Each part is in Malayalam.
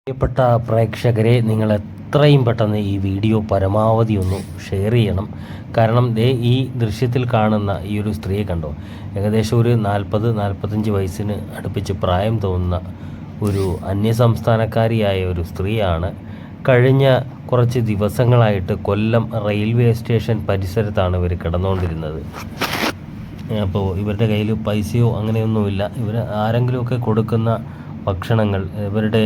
പ്രിയപ്പെട്ട പ്രേക്ഷകരെ, നിങ്ങൾ എത്രയും പെട്ടെന്ന് ഈ വീഡിയോ പരമാവധി ഒന്ന് ഷെയർ ചെയ്യണം. കാരണം ഈ ദൃശ്യത്തിൽ കാണുന്ന ഈ ഒരു സ്ത്രീയെ കണ്ടോ, ഏകദേശം ഒരു 40-45 വയസ്സിന് അടുപ്പിച്ച് പ്രായം തോന്നുന്ന ഒരു അന്യസംസ്ഥാനക്കാരിയായ ഒരു സ്ത്രീയാണ്. കഴിഞ്ഞ കുറച്ച് ദിവസങ്ങളായിട്ട് കൊല്ലം റെയിൽവേ സ്റ്റേഷൻ പരിസരത്താണ് ഇവർ കിടന്നുകൊണ്ടിരുന്നത്. അപ്പോൾ ഇവരുടെ കയ്യിൽ പൈസയോ അങ്ങനെയൊന്നുമില്ല. ഇവർ ആരെങ്കിലുമൊക്കെ കൊടുക്കുന്ന ഭക്ഷണങ്ങൾ ഇവരുടെ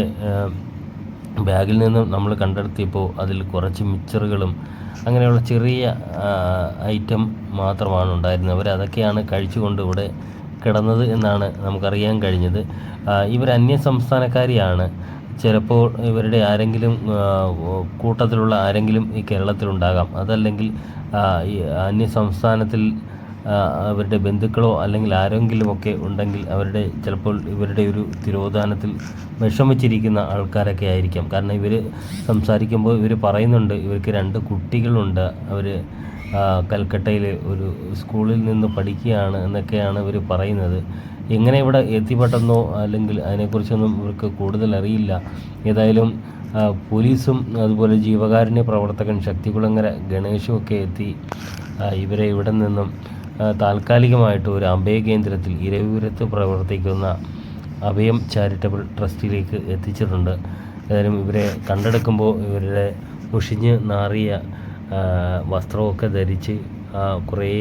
ബാഗിൽ നിന്നും നമ്മൾ കണ്ടെടുത്തിയപ്പോൾ അതിൽ കുറച്ച് മിച്ചറുകളും അങ്ങനെയുള്ള ചെറിയ ഐറ്റം മാത്രമാണ് ഉണ്ടായിരുന്നത്. അവരതൊക്കെയാണ് കഴിച്ചുകൊണ്ട് ഇവിടെ കിടന്നത് എന്നാണ് നമുക്കറിയാൻ കഴിഞ്ഞത്. ഇവർ അന്യസംസ്ഥാനക്കാരിയാണ്. ചിലപ്പോൾ ഇവരുടെ ആരെങ്കിലും കൂട്ടത്തിലുള്ള ആരെങ്കിലും ഈ കേരളത്തിലുണ്ടാകാം. അതല്ലെങ്കിൽ ഈ അന്യസംസ്ഥാനത്തിൽ അവരുടെ ബന്ധുക്കളോ അല്ലെങ്കിൽ ആരെങ്കിലുമൊക്കെ ഉണ്ടെങ്കിൽ അവരുടെ ചിലപ്പോൾ ഇവരുടെ ഒരു തിരോധാനത്തിൽ വിഷമിച്ചിരിക്കുന്ന ആൾക്കാരൊക്കെ ആയിരിക്കാം. കാരണം ഇവർ സംസാരിക്കുമ്പോൾ ഇവർ പറയുന്നുണ്ട് ഇവർക്ക് 2 കുട്ടികളുണ്ട്, അവർ കൽക്കട്ടയിൽ ഒരു സ്കൂളിൽ നിന്ന് പഠിക്കുകയാണ് എന്നൊക്കെയാണ് ഇവർ പറയുന്നത്. എങ്ങനെ ഇവിടെ എത്തിപ്പെട്ടെന്നോ അല്ലെങ്കിൽ അതിനെക്കുറിച്ചൊന്നും ഇവർക്ക് കൂടുതൽ അറിയില്ല. ഏതായാലും പോലീസും അതുപോലെ ജീവകാരുണ്യ പ്രവർത്തകൻ ശക്തികുളങ്ങര ഗണേശും ഒക്കെ എത്തി ഇവരെ ഇവിടെ നിന്നും താൽക്കാലികമായിട്ട് ഒരു അഭയകേന്ദ്രത്തിൽ ഇരവിപുരത്ത് പ്രവർത്തിക്കുന്ന അഭയം ചാരിറ്റബിൾ ട്രസ്റ്റിലേക്ക് എത്തിച്ചിട്ടുണ്ട്. ഏതായാലും ഇവരെ കണ്ടെടുക്കുമ്പോൾ ഇവരുടെ മുഷിഞ്ഞ് നാറിയ വസ്ത്രമൊക്കെ ധരിച്ച് കുറേ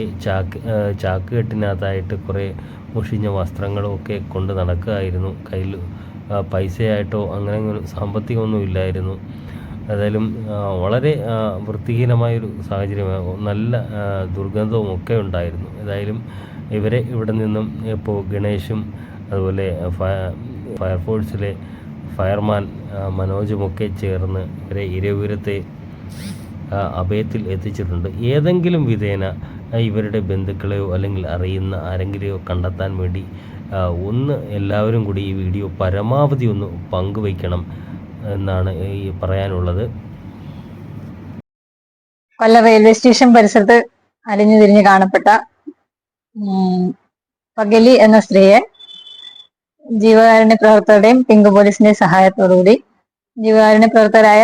ചാക്ക് കെട്ടിനകത്തായിട്ട് കുറേ മുഷിഞ്ഞ വസ്ത്രങ്ങളുമൊക്കെ കൊണ്ട് നടക്കുകയായിരുന്നു. കയ്യിൽ പൈസയായിട്ടോ അങ്ങനെ സാമ്പത്തികമൊന്നും ഇല്ലായിരുന്നു. ഏതായാലും വളരെ വൃത്തിഹീനമായൊരു സാഹചര്യമാണ്, നല്ല ദുർഗന്ധവും ഒക്കെ ഉണ്ടായിരുന്നു. ഏതായാലും ഇവരെ ഇവിടെ നിന്നും ഇപ്പോൾ ഗണേശും അതുപോലെ ഫയർഫോഴ്സിലെ ഫയർമാൻ മനോജുമൊക്കെ ചേർന്ന് ഇവരെ ഇരവിപുരത്തെ അഭയത്തിൽ എത്തിച്ചിട്ടുണ്ട്. ഏതെങ്കിലും വിധേന ഇവരുടെ ബന്ധുക്കളെയോ അല്ലെങ്കിൽ അറിയുന്ന ആരെങ്കിലെയോ കണ്ടെത്താൻ വേണ്ടി എല്ലാവരും കൂടി ഈ വീഡിയോ പരമാവധി ഒന്ന് പങ്കുവയ്ക്കണം എന്നാണ് ഈ പറയാനുള്ളത്. കൊല്ലം റെയിൽവേ സ്റ്റേഷൻ പരിസരത്ത് അലിഞ്ഞു തിരിഞ്ഞ് കാണപ്പെട്ട പഗലി എന്ന സ്ത്രീയെ ജീവകാരുണ്യ പ്രവർത്തകരുടെയും പിങ്ക് പോലീസിന്റെയും സഹായത്തോടുകൂടി ജീവകാരുണ്യ പ്രവർത്തകരായ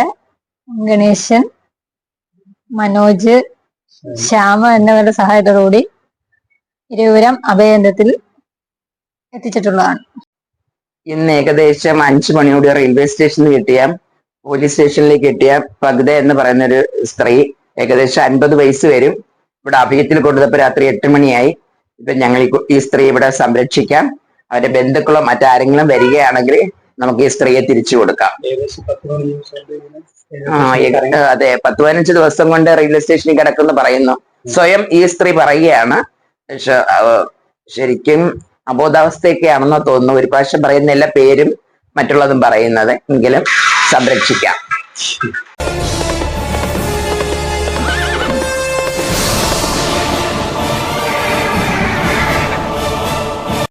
ഗണേശൻ, മനോജ്, ശ്യാമ എന്നിവരുടെ സഹായത്തോടുകൂടി ഇരവിപുരം അഭയകേന്ദ്രത്തിൽ എത്തിച്ചിട്ടുള്ളതാണ്. ഇന്ന് ഏകദേശം 5 മണിയോടെ റെയിൽവേ സ്റ്റേഷനിൽ കിട്ടിയ പോലീസ് സ്റ്റേഷനിലേക്ക് എത്തിയ പഗ്ദ എന്ന് പറയുന്ന ഒരു സ്ത്രീ, ഏകദേശം 50 വയസ്സ് വരും. ഇവിടെ അഭയത്തിൽ കൊണ്ടുവന്നപ്പോൾ രാത്രി 8 മണിയായി. ഇപ്പൊ ഞങ്ങൾ ഈ സ്ത്രീ ഇവിടെ സംരക്ഷിക്കാം. അവരുടെ ബന്ധുക്കളോ മറ്റാരെങ്കിലും വരികയാണെങ്കിൽ നമുക്ക് ഈ സ്ത്രീയെ തിരിച്ചു കൊടുക്കാം. അതെ, 10-15 ദിവസം കൊണ്ട് റെയിൽവേ സ്റ്റേഷനിൽ കിടക്കുമെന്ന് പറയുന്നു. സ്വയം ഈ സ്ത്രീ പറയുകയാണ്. പക്ഷെ ശരിക്കും അബോധാവസ്ഥയൊക്കെയാണെന്നോ തോന്നുന്നു. ഒരു പ്രാവശ്യം പറയുന്ന എല്ലാ പേരും മറ്റുള്ളതും പറയുന്നത്. എങ്കിലും സംരക്ഷിക്കാം.